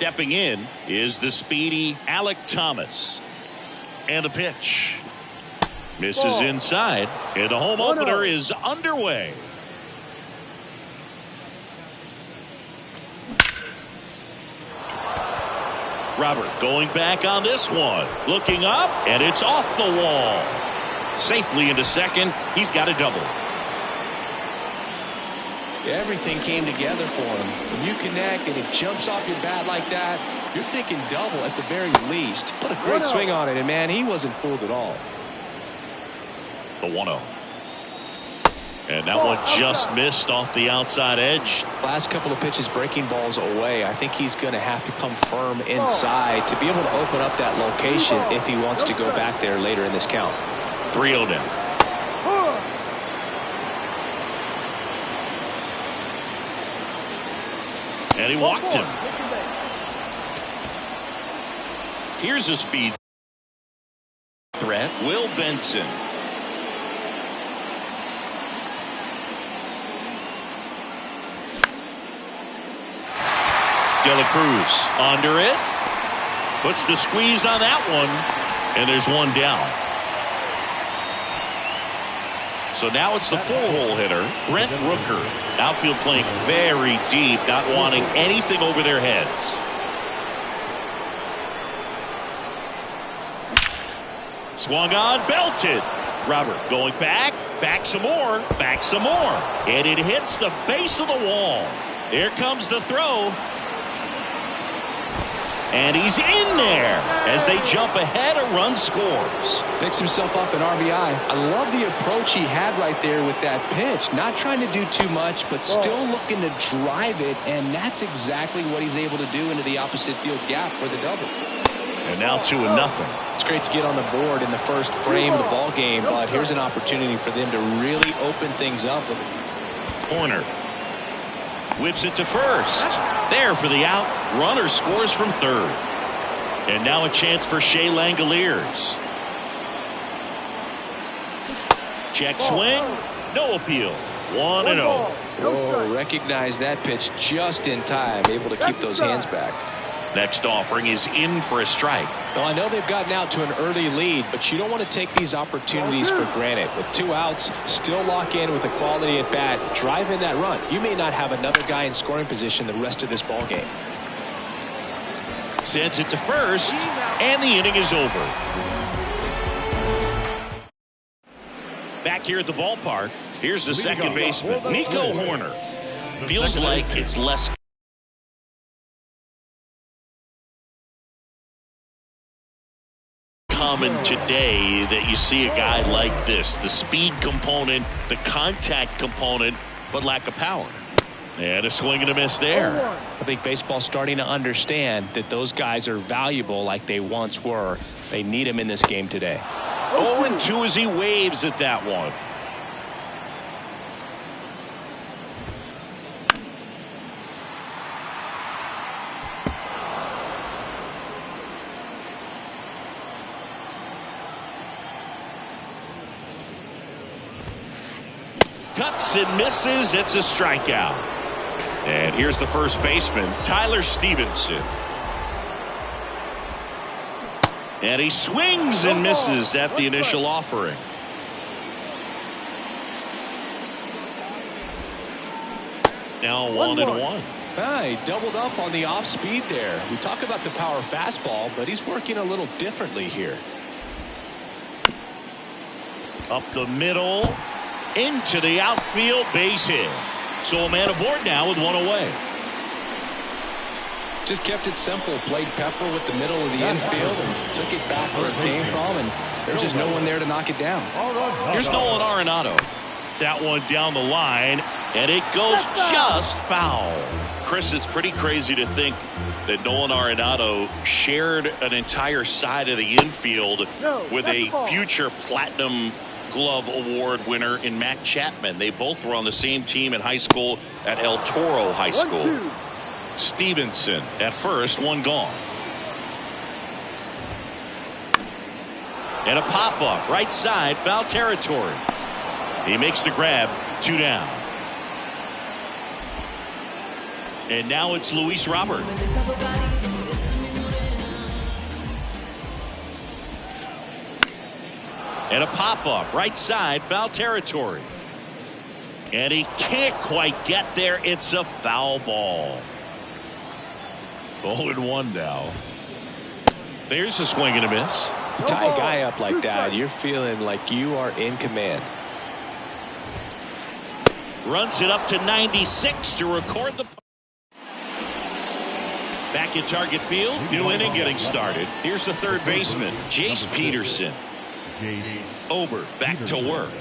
Stepping in is the speedy Alec Thomas. And a pitch. Misses inside. And the home opener is underway. Robert going back on this one. Looking up, and it's off the wall. Safely into second. He's got a double. Everything came together for him. When you connect and it jumps off your bat like that, you're thinking double at the very least. Put a great swing on it, and man, he wasn't fooled at all. The 1-0. And that one just missed off the outside edge. Last couple of pitches breaking balls away. I think he's going to have to come firm inside to be able to open up that location if he wants to go back there later in this count. 3-0 now. And he walked him. Here's a speed threat. Will Benson. De La Cruz under it. Puts the squeeze on that one. And there's one down. So now it's the four-hole hitter, Brent Rooker. Outfield playing very deep, not wanting anything over their heads. Swung on, belted. Robert going back some more, and it hits the base of the wall. Here comes the throw. And he's in there as they jump ahead. A run scores. Picks himself up an RBI. I love the approach he had right there with that pitch. Not trying to do too much, but still looking to drive it. And that's exactly what he's able to do into the opposite field gap for the double. And now 2-0. It's great to get on the board in the first frame of the ball game, but here's an opportunity for them to really open things up. Corner. Whips it to first. There for the out. Runner scores from third. And now a chance for Shea Langoliers. Check swing. No appeal. 1-0. Oh, recognize that pitch just in time. Able to keep those hands back. Next offering is in for a strike. Well, I know they've gotten out to an early lead, but you don't want to take these opportunities for granted. With 2 outs, still lock in with a quality at bat, drive in that run. You may not have another guy in scoring position the rest of this ball game. Sends it to first, and the inning is over. Back here at the ballpark, here's the second baseman, Nico Horner. Feels like it's less common today that you see a guy like this. The speed component, the contact component, but lack of power. And a swing and a miss there. I think baseball's starting to understand that those guys are valuable like they once were. They need him in this game today. 0-2 as he waves at that one. Cuts and misses. It's a strikeout. And here's the first baseman, Tyler Stevenson. And he swings and misses at the initial offering. Now 1-1. He doubled up on the off speed there. We talk about the power fastball, but he's working a little differently here. Up the middle. Into the outfield, base hit. So a man aboard now with one away. Just kept it simple. Played pepper with the middle of the infield and took it back where it came from, and there's just no one there to knock it down. Here's Nolan Arenado. That one down the line, and it goes just foul. Chris, it's pretty crazy to think that Nolan Arenado shared an entire side of the infield with a future platinum Glove Award winner in Matt Chapman. They both were on the same team in high school at El Toro High School. Stevenson at first, one gone. And a pop-up, right side, foul territory. He makes the grab, 2 down. And now it's Luis Robert. And a pop-up right side, foul territory. And he can't quite get there. It's a foul ball. 0-1 now. There's a swing and a miss. You tie a guy up like that, you're feeling like you are in command. Runs it up to 96 to record the. Back at Target Field, new inning getting started. Here's the third baseman, Jace Peterson. Ober back to work.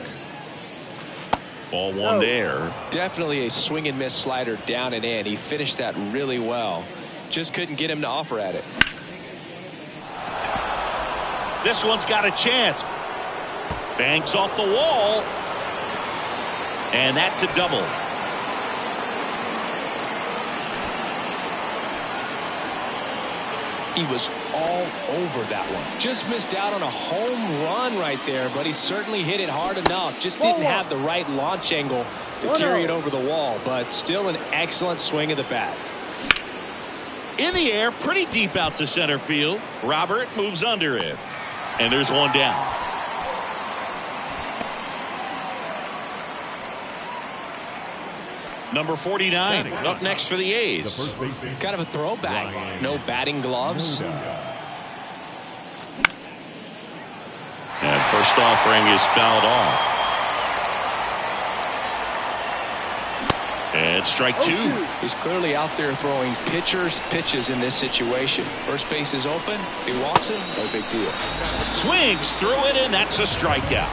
Ball one there. Definitely a swing and miss slider down and in. He finished that really well. Just couldn't get him to offer at it. This one's got a chance. Bangs off the wall. And that's a double. He was all over that one. Just missed out on a home run right there, but he certainly hit it hard enough. Just didn't have the right launch angle to carry it over the wall, but still an excellent swing of the bat. In the air, pretty deep out to center field. Robert moves under it. And there's one down. Number 49 up next for the A's. Kind of a throwback. No batting gloves. And first offering is fouled off. And strike two. He's clearly out there throwing pitches in this situation. First base is open. He walks him. No big deal. Swings through it, and that's a strikeout.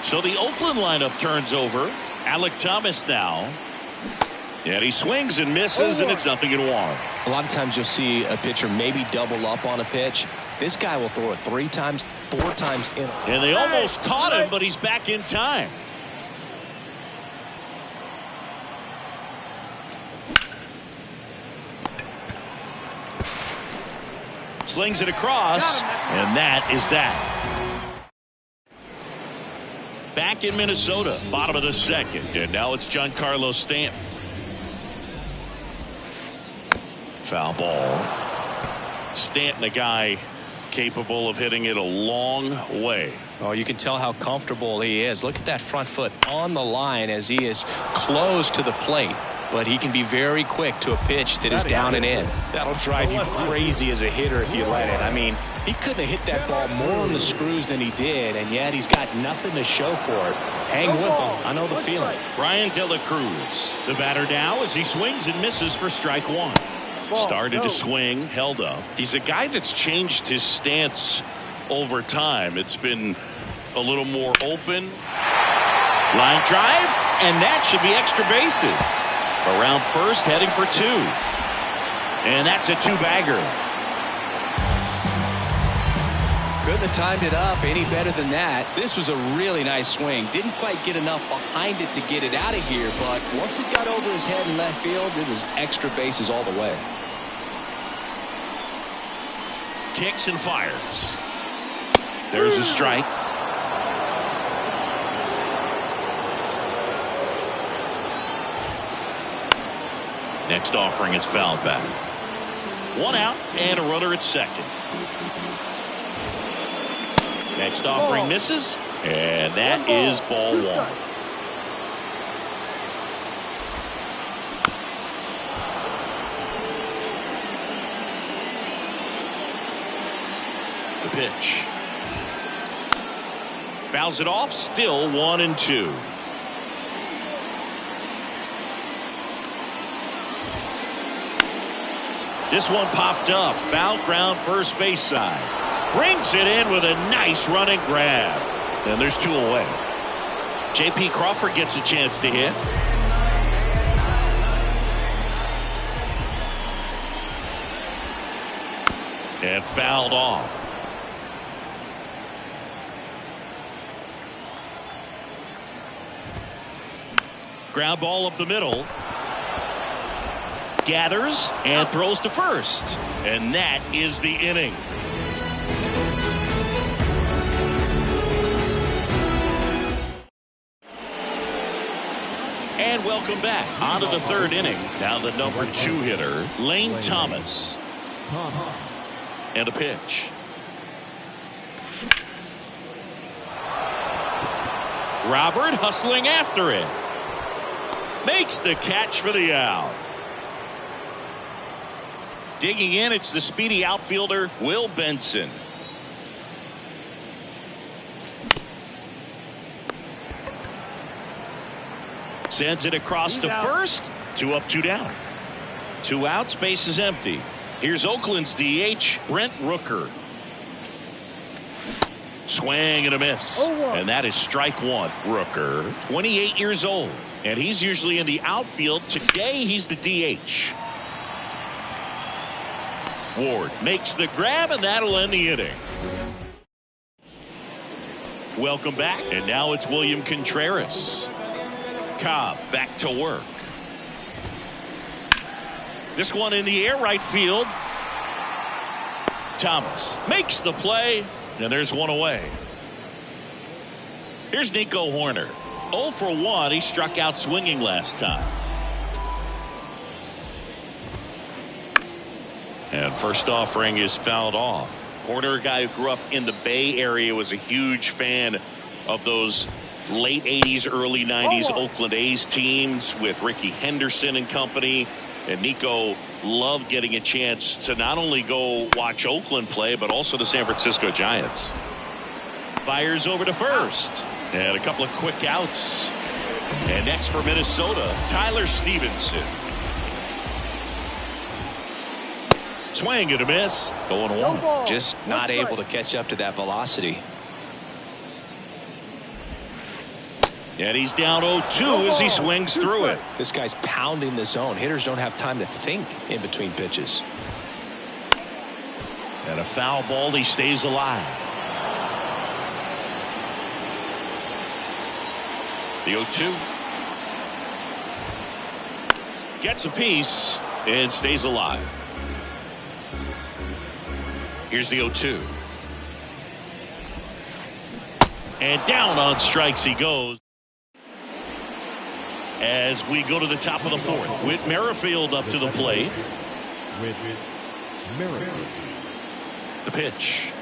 So the Oakland lineup turns over. Alec Thomas now. And he swings and misses, and it's 0-1. A lot of times you'll see a pitcher maybe double up on a pitch. This guy will throw it 3 times, 4 times in. And they almost caught him, but he's back in time. Slings it across, and that is that. Back in Minnesota, bottom of the second, and now it's Giancarlo Stanton. Foul ball. Stanton, a guy capable of hitting it a long way. Oh, you can tell how comfortable he is. Look at that front foot on the line as he is close to the plate. But he can be very quick to a pitch that is down and in. That'll drive you crazy as a hitter if you let it. I mean, he couldn't have hit that ball more on the screws than he did, and yet he's got nothing to show for it. Hang with him. I know the feeling. Brian De La Cruz, the batter now as he swings and misses for strike one. Started to swing, held up. He's a guy that's changed his stance over time. It's been a little more open. Line drive, and that should be extra bases. Around first, heading for 2. And that's a 2-bagger. Couldn't have timed it up any better than that. This was a really nice swing. Didn't quite get enough behind it to get it out of here, but once it got over his head in left field, it was extra bases all the way. Kicks and fires. There's a strike. Next offering is fouled back. 1 out and a runner at second. Next offering misses, and that is ball 1. The pitch. Fouls it off, still 1-2. This one popped up. Foul ground first base side. Brings it in with a nice running grab. And there's 2 away. J.P. Crawford gets a chance to hit. And fouled off. Ground ball up the middle. Gathers and throws to first. And that is the inning. And welcome back. On to the third inning. Now the number 2 hitter, Lane Thomas. And a pitch. Robert hustling after it. Makes the catch for the out. Digging in, it's the speedy outfielder, Will Benson. Sends it across to first. 2 up, 2 down. 2 outs, base is empty. Here's Oakland's DH, Brent Rooker. Swing and a miss. And that is strike 1. Rooker, 28 years old. And he's usually in the outfield. Today, he's the DH. Ward makes the grab, and that'll end the inning. Welcome back. And now it's William Contreras. Cobb back to work. This one in the air, right field. Thomas makes the play, and there's one away. Here's Nico Hoerner. 0 for 1. He struck out swinging last time. And first offering is fouled off. Hoerner, a guy who grew up in the Bay Area, was a huge fan of those late 80s, early 90s Oakland A's teams with Rickey Henderson and company. And Nico loved getting a chance to not only go watch Oakland play, but also the San Francisco Giants. Fires over to first. And a couple of quick outs. And next for Minnesota, Tyler Stevenson. Swing and a miss. Going 1. Just not able to catch up to that velocity. And he's down 0-2 as he swings through it. This guy's pounding the zone. Hitters don't have time to think in between pitches. And a foul ball. He stays alive. The 0-2. Gets a piece and stays alive. Here's the 0-2. And down on strikes he goes. As we go to the top of the 4th, Whit Merrifield up to the plate. The pitch.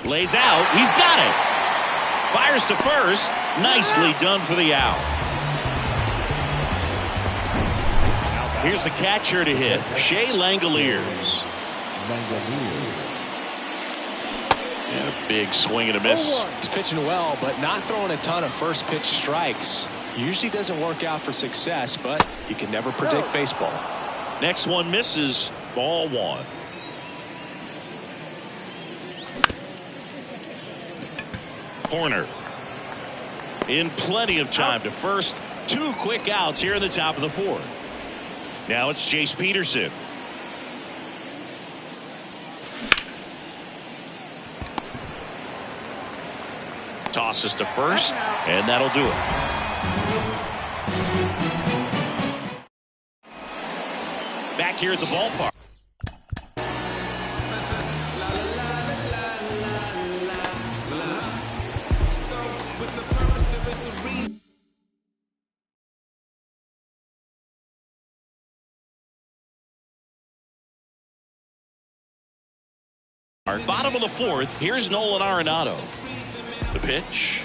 Lays out. He's got it. Fires to first. Nicely done for the out. Here's the catcher to hit, Shea Langoliers. And a big swing and a miss. He's pitching well, but not throwing a ton of first pitch strikes. Usually doesn't work out for success, but you can never predict baseball. Next one misses. Ball 1. Hoerner in plenty of time to first. 2 quick outs here in the top of the 4th. Now it's Chase Peterson. Tosses to first, and that'll do it. Back here at the ballpark. Bottom of the 4th, here's Nolan Arenado. The pitch.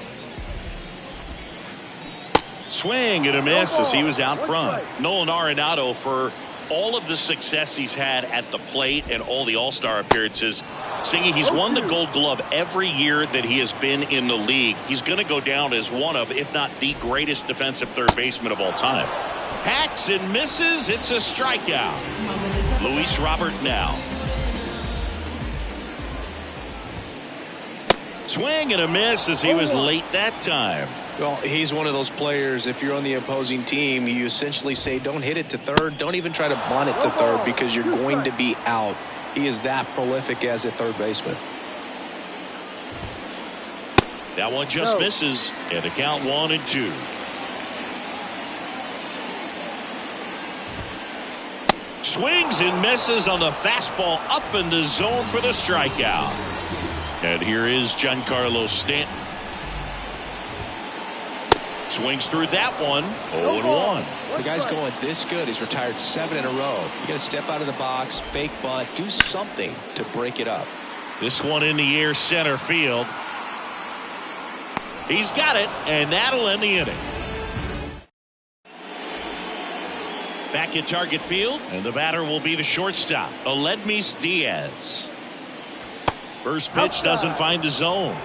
Swing and a miss as he was out front. Nolan Arenado, for all of the success he's had at the plate and all the All-Star appearances, Singy, he's won the Gold Glove every year that he has been in the league. He's going to go down as one of, if not the greatest defensive third baseman of all time. Hacks and misses. It's a strikeout. Luis Robert now. Swing and a miss as he was late that time. Well, he's one of those players, if you're on the opposing team, you essentially say don't hit it to third, don't even try to bunt it to third because you're going to be out. He is that prolific as a third baseman. That one just misses, and the count 1-2. Swings and misses on the fastball up in the zone for the strikeout. And here is Giancarlo Stanton. Swings through that one. 0-1. The guy's going this good. He's retired 7 in a row. You got to step out of the box, fake bunt, do something to break it up. This one in the air, center field. He's got it, and that'll end the inning. Back at Target Field, and the batter will be the shortstop, Aledmys Diaz. First pitch doesn't find the zone.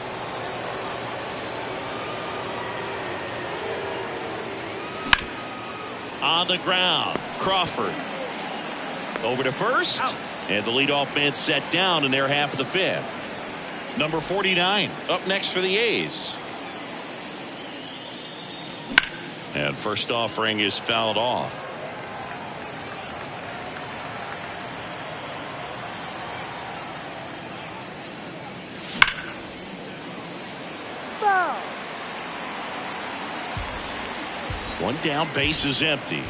On the ground, Crawford. Over to first, and the leadoff man set down in their half of the fifth. Number 49 up next for the A's. And first offering is fouled off. Foul. One down, base is empty.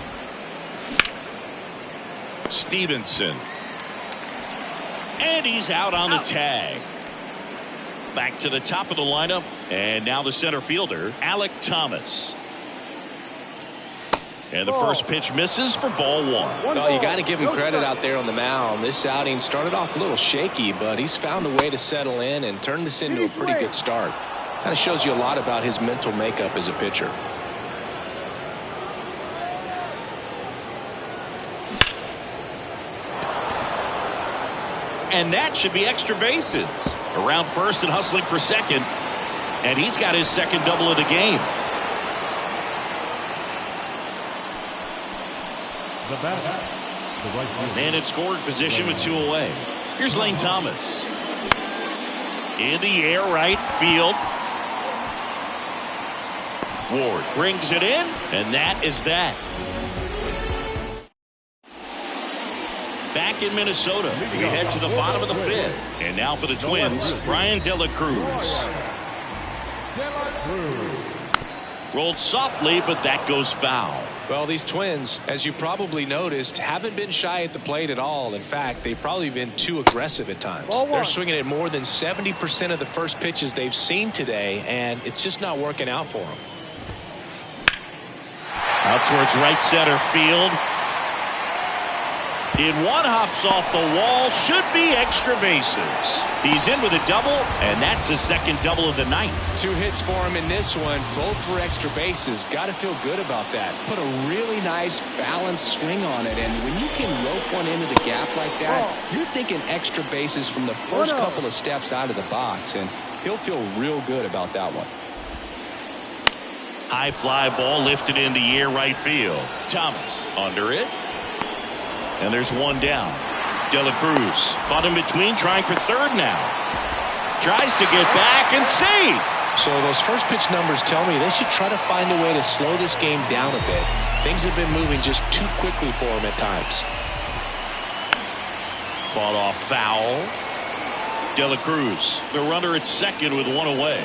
Stevenson. And he's out on the tag. Back to the top of the lineup, and now the center fielder, Alek Thomas. And the first pitch misses for ball one. Well, you got to give him credit out there on the mound. This outing started off a little shaky, but he's found a way to settle in and turn this into a pretty good start. Kind of shows you a lot about his mental makeup as a pitcher. And that should be extra bases. Around first and hustling for second. And he's got his second double of the game. Man in scoring position with 2 away. Here's Lane Thomas. In the air, right field. Ward brings it in, and that is that. Back in Minnesota, we head to the bottom of the fifth. And now for the Twins, Brian De La Cruz. Rolled softly, but that goes foul. Well, these Twins, as you probably noticed, haven't been shy at the plate at all. In fact, they've probably been too aggressive at times. They're swinging at more than 70% of the first pitches they've seen today, and it's just not working out for them. Out towards right center field. In one, hops off the wall, should be extra bases. He's in with a double, and that's his second double of the night. 2 hits for him in this one, both for extra bases. Got to feel good about that. Put a really nice balanced swing on it, and when you can rope one into the gap like that, you're thinking extra bases from the first couple of steps out of the box, and he'll feel real good about that one. High fly ball lifted in the air, right field. Thomas under it. And there's one down. De La Cruz caught in between, trying for third now. Tries to get back and save. So those first pitch numbers tell me they should try to find a way to slow this game down a bit. Things have been moving just too quickly for him at times. Fought off foul. De La Cruz, the runner at second with 1 away.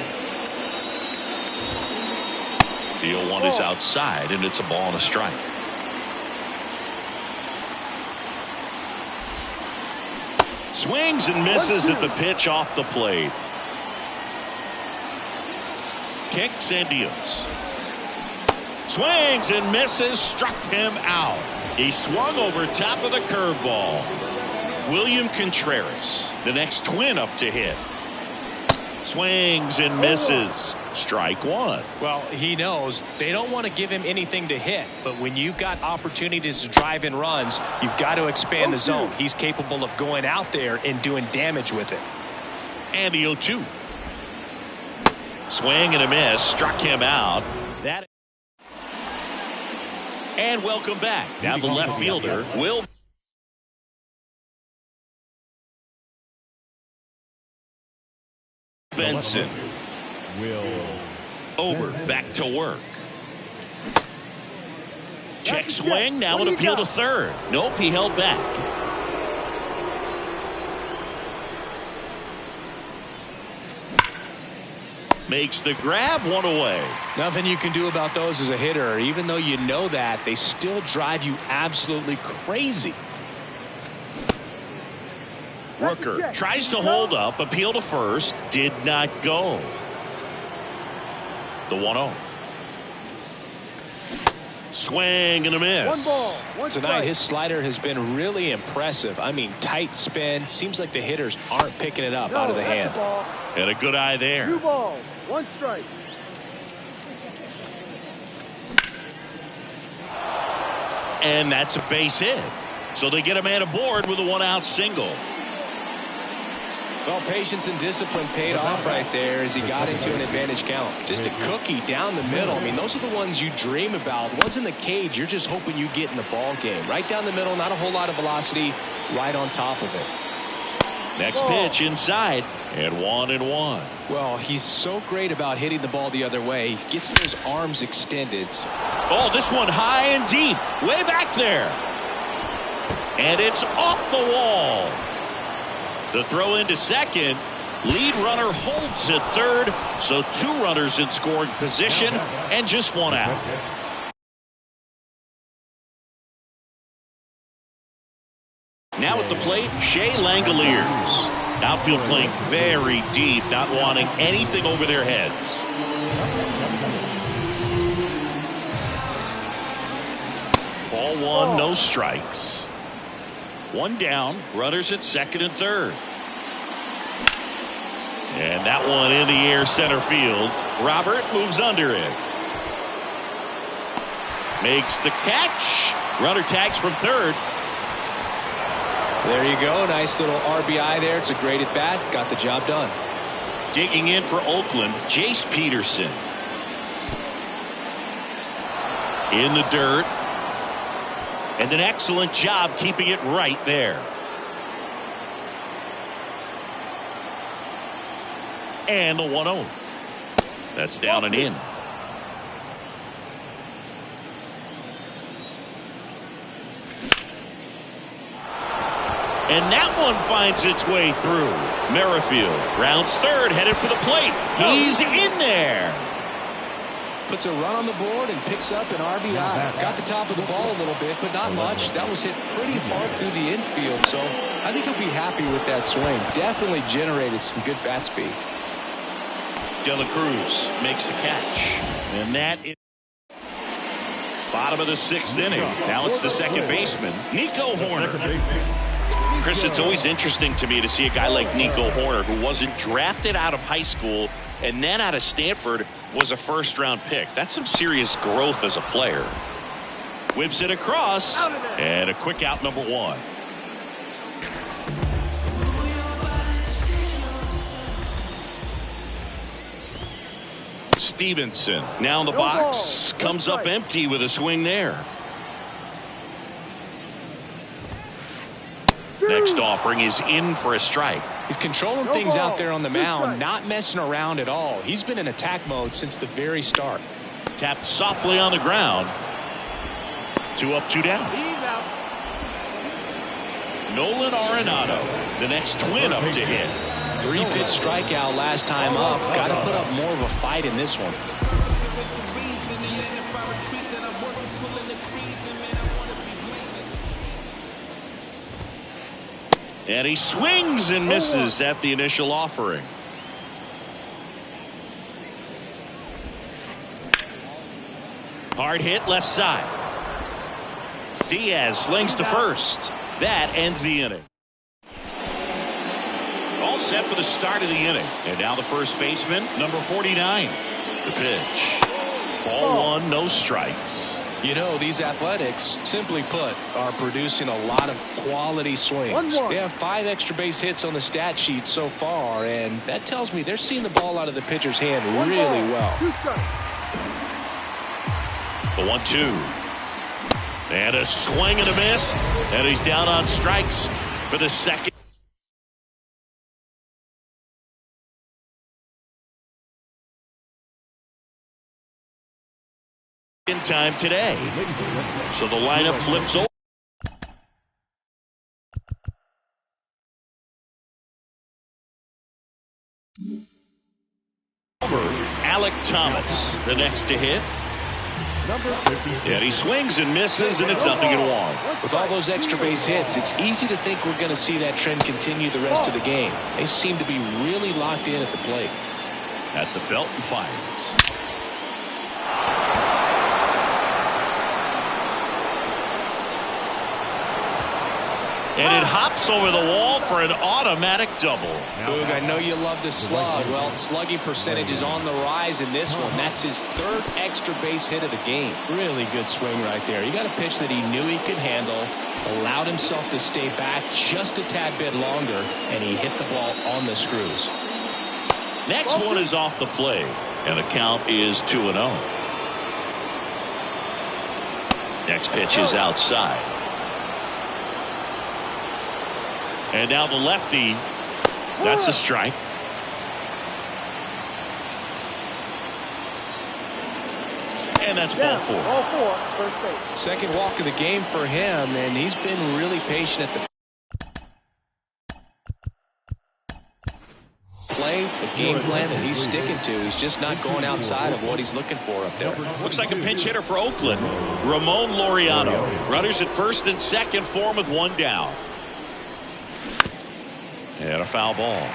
The 0-1 is outside, and it's a ball and a strike. Swings and misses at the pitch off the plate. Kicks and deals. Swings and misses, struck him out. He swung over top of the curveball. William Contreras, the next Twin up to hit. Swings and misses. Strike one. Well, he knows they don't want to give him anything to hit, but when you've got opportunities to drive in runs, you've got to expand the zone. He's capable of going out there and doing damage with it. And the 0-2. Swing and a miss, struck him out. That. And welcome back. Now the left fielder, Will Benson. Ober back to work. Check swing, now an appeal to third. Nope, he held back. Makes the grab, 1 away. Nothing you can do about those as a hitter. Even though you know that, they still drive you absolutely crazy. Rooker tries to hold up, appeal to first, did not go. The 1-0. Swing and a miss. Tonight his slider has been really impressive. I mean, tight spin. Seems like the hitters aren't picking it up out of the hand. And a good eye there. 2 balls, 1 strike. and that's a base hit. So they get a man aboard with a one-out single. Well, patience and discipline paid off right there as he got into an advantage count. Just a cookie down the middle. I mean, those are the ones you dream about. The ones in the cage, you're just hoping you get in the ball game. Right down the middle, not a whole lot of velocity, right on top of it. Next pitch inside, and 1-1. Well, he's so great about hitting the ball the other way. He gets those arms extended. Oh, this one high and deep, way back there. And it's off the wall. The throw into second. Lead runner holds at third. So 2 runners in scoring position and just 1 out. Now at the plate, Shea Langoliers. Outfield playing very deep, not wanting anything over their heads. Ball 1, no strikes. 1 down, runners at second and third. And that one in the air center field. Robert moves under it. Makes the catch. Runner tags from third. There you go. Nice little RBI there. It's a great at bat. Got the job done. Digging in for Oakland, Jace Peterson. In the dirt. And an excellent job keeping it right there. And the 1-0. That's down and in. And that one finds its way through. Merrifield rounds third, headed for the plate. He's in there. Puts a run on the board and picks up an RBI. Got the top of the ball a little bit, but not much. That was hit pretty hard through the infield, so I think he'll be happy with that swing. Definitely generated some good bat speed. De La Cruz makes the catch. And that is bottom of the 6th inning. Now it's the second baseman, Nico Horner. Chris, it's always interesting to me to see a guy like Nico Horner, who wasn't drafted out of high school and then out of Stanford was a first-round pick. That's some serious growth as a player. Whips it across, and a quick out, number 1. Stevenson now in the box, comes up empty with a swing there. Next offering is in for a strike. He's controlling things out there on the mound, not messing around at all. He's been in attack mode since the very start. Tapped softly on the ground. 2 up, 2 down. Nolan Arenado, the next twin up to hit. 3-pitch strikeout last time up. Got to put up more of a fight in this one. And he swings and misses at the initial offering. Hard hit left side. Diaz slings to first. That ends the inning. All set for the start of the inning. And now the first baseman, number 49. The pitch. Ball 1, no strikes. You know, these Athletics, simply put, are producing a lot of quality swings. They have 5 extra base hits on the stat sheet so far, and that tells me they're seeing the ball out of the pitcher's hand really well. The 1-2. And a swing and a miss. And he's down on strikes for the second. In time today. So the lineup flips over. Alec Thomas, the next to hit. And he swings and misses, and it's 0-1. With all those extra base hits, it's easy to think we're going to see that trend continue the rest of the game. They seem to be really locked in at the plate. At the belt and fires. And it hops over the wall for an automatic double. Boog, I know you love the slug. Well, slugging percentage is on the rise in this one. That's his third extra base hit of the game. Really good swing right there. He got a pitch that he knew he could handle, allowed himself to stay back just a tad bit longer, and he hit the ball on the screws. Next one is off the play, and the count is 2-0. Next pitch is outside. And now the lefty. That's a strike. And that's ball four. Ball four, first base. Second walk of the game for him, and he's been really patient at the play, the game plan that he's sticking to. He's just not going outside of what he's looking for up there. Looks like a pinch hitter for Oakland. Ramon Laureano. Runners at first and second for him with one down. And a foul ball.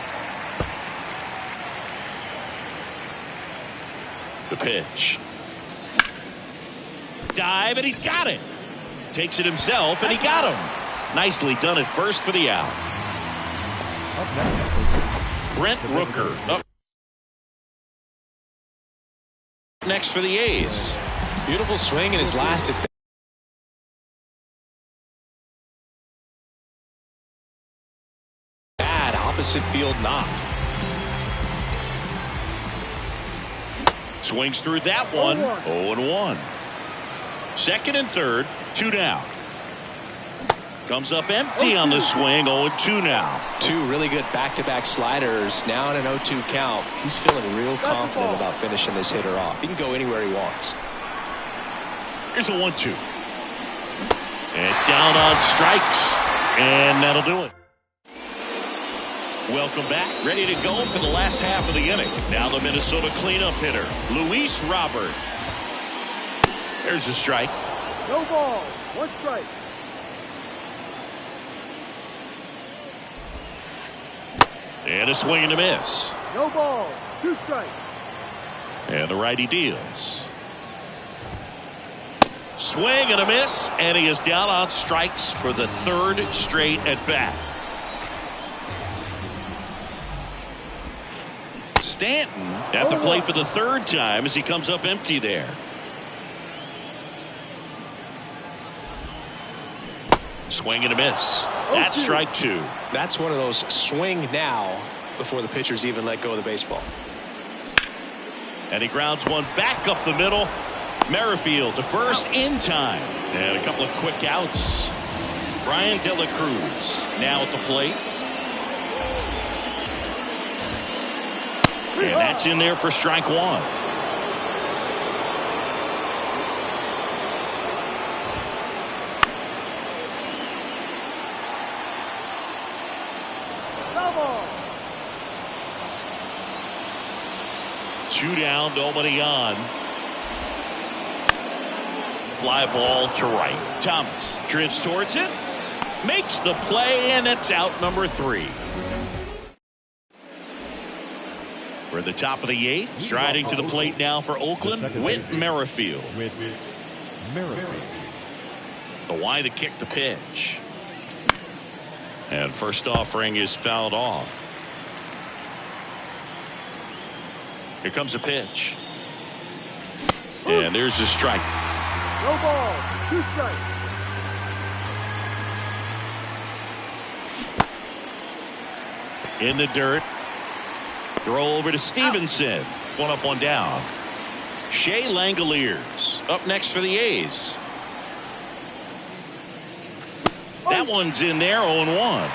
The pitch. Dive, and he's got it. Takes it himself, and he got him. Nicely done at first for the out. Brent Rooker up next for the A's. Beautiful swing in his last at bat. Opposite field knock. Swings through that one. 0-1. Second and third, 2 down. Comes up empty on the swing. 0-2 now. Two really good back-to-back sliders. Now in an 0-2 count. He's feeling real confident about finishing this hitter off. He can go anywhere he wants. Here's a 1-2. And down on strikes. And that'll do it. Welcome back. Ready to go for the last half of the inning. Now the Minnesota cleanup hitter, Luis Robert. There's a strike. No ball, one strike. And a swing and a miss. No ball, 2 strikes. And the righty deals. Swing and a miss, and he is down on strikes for the third straight at bat. Stanton at the plate for the third time as he comes up empty there. Swing and a miss. That's strike 2. That's one of those swing now before the pitchers even let go of the baseball. And he grounds one back up the middle. Merrifield to first in time. And a couple of quick outs. Brian De La Cruz now at the plate. And that's in there for strike 1. Two down, nobody on. Fly ball to right. Thomas drifts towards it, makes the play, and it's out number 3. We're at the top of the 8th. Striding to the plate now for Oakland, Whit Merrifield. The wide to kick the pitch. And first offering is fouled off. Here comes a pitch. And there's the strike. No ball, 2 strikes. In the dirt. Throw over to Stevenson. One up, one down. Shea Langoliers up next for the A's. That one's in there, 0-1.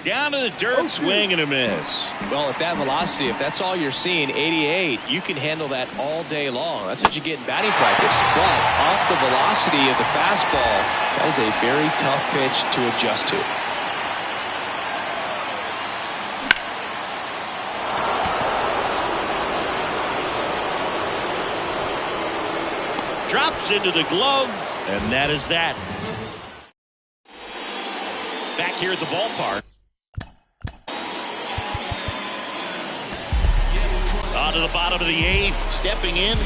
Down to the dirt, swing and a miss. Well, at that velocity, if that's all you're seeing, 88, you can handle that all day long. That's what you get in batting practice. But off the velocity of the fastball, that is a very tough pitch to adjust to. Drops into the glove, and that is that. Back here at the ballpark. On to the bottom of the 8th, stepping in.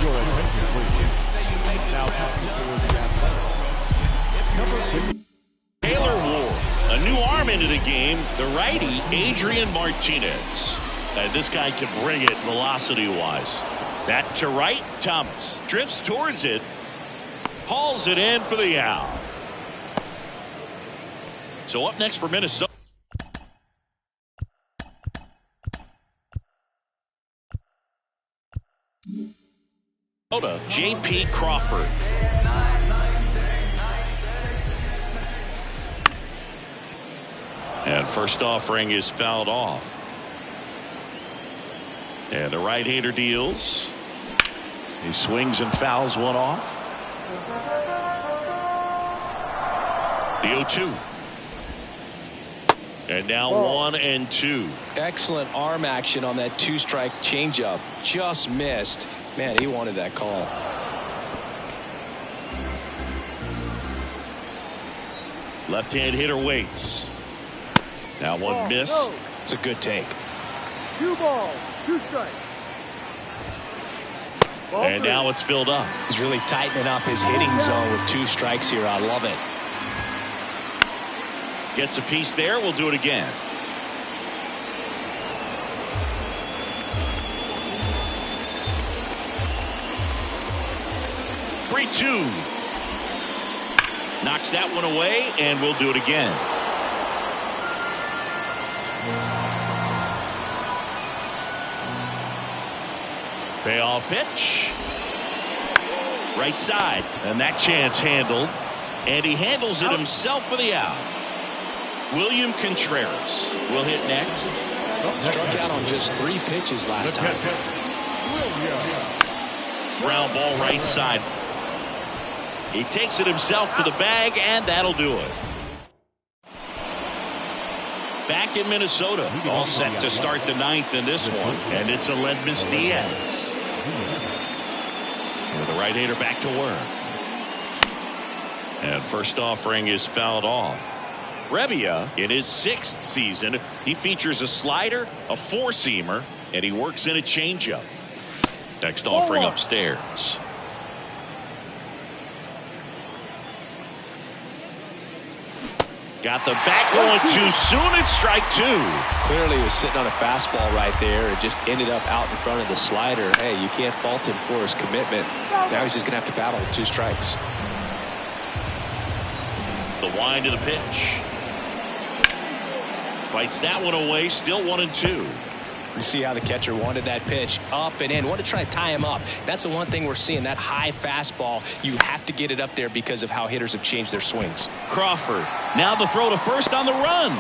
Your attention, please. Now comes the athletic. Number 2. Taylor Ward, a new arm into the game, the righty, Adrian Martinez. This guy can bring it velocity-wise. That to right, Thomas drifts towards it, hauls it in for the out. So up next for Minnesota. J.P. Crawford. And first offering is fouled off. And the right-hander deals. He swings and fouls one off. The 0-2. And now 1-2. Excellent arm action on that two-strike changeup. Just missed. Man, he wanted that call. Left-hand hitter waits. Now one missed. It's a good take. 2 balls, 2 strikes. And now it's filled up. He's really tightening up his hitting zone with 2 strikes here. I love it. Gets a piece there. We'll do it again. Three-two. Knocks that one away, and we'll do it again. Payoff pitch. Right side. And that chance handled. And he handles it himself for the out. William Contreras will hit next. Struck out on just 3 pitches last time. Ground ball right side. He takes it himself to the bag, and that'll do it. Back in Minnesota, all set to start the 9th in this one, and it's Aledmys Diaz. And the right-hander back to work. And first offering is fouled off. Rebbia, in his 6th season, he features a slider, a 4-seamer, and he works in a changeup. Next offering upstairs. Got the back going too soon. It's strike 2. Clearly he was sitting on a fastball right there. It just ended up out in front of the slider. Hey, you can't fault him for his commitment. Now he's just going to have to battle with 2 strikes. The wind of the pitch. Fights that one away. Still 1-2. You see how the catcher wanted that pitch up and in. Want to try to tie him up. That's the one thing we're seeing. That high fastball. You have to get it up there because of how hitters have changed their swings. Crawford. Now the throw to first on the run.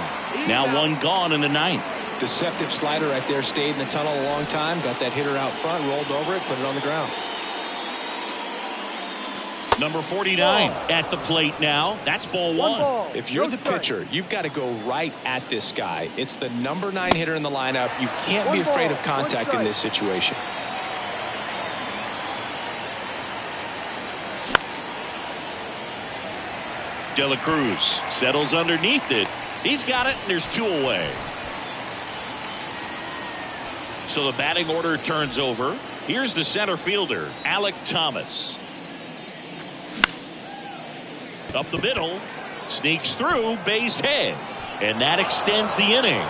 Now 1 gone in the 9th. Deceptive slider right there. Stayed in the tunnel a long time. Got that hitter out front. Rolled over it. Put it on the ground. Number 49 at the plate now. That's ball 1. If you're the pitcher, you've got to go right at this guy. It's the number 9 hitter in the lineup. You can't be afraid of contact in this situation. De La Cruz settles underneath it. He's got it, and there's 2 away. So the batting order turns over. Here's the center fielder, Alek Thomas. Up the middle, sneaks through, base hit, and that extends the inning.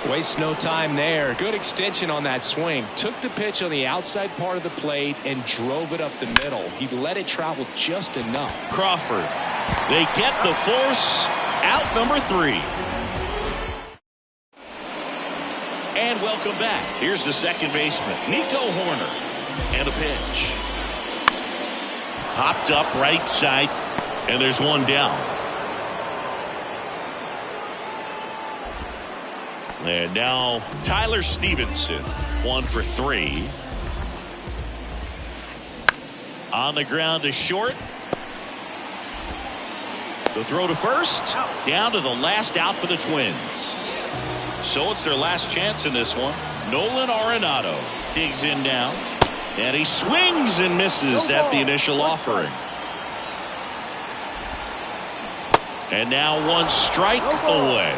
Wastes no time there. Good extension on that swing. Took the pitch on the outside part of the plate and drove it up the middle. He let it travel just enough. Crawford. They get the force. Out number 3. And welcome back. Here's the second baseman, Nico Horner. And a pitch. Popped up right side, and there's 1 down. And now Tyler Stevenson, 1 for 3. On the ground to short. The throw to first, down to the last out for the Twins. So it's their last chance in this one. Nolan Arenado digs in now. And he swings and misses at the initial offering. And now 1 strike away.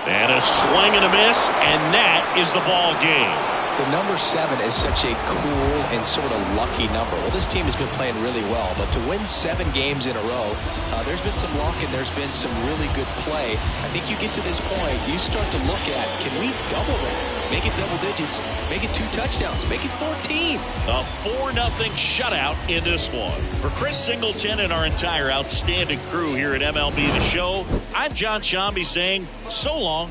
And a swing and a miss, and that is the ball game. The number 7 is such a cool and sort of lucky number. Well, this team has been playing really well, but to win 7 games in a row, there's been some luck and there's been some really good play. I think you get to this point, you start to look at, can we double that? Make it double digits, make it 2 touchdowns, make it 14. A 4-0 shutout in this one. For Chris Singleton and our entire outstanding crew here at MLB The Show, I'm John Shambi saying so long.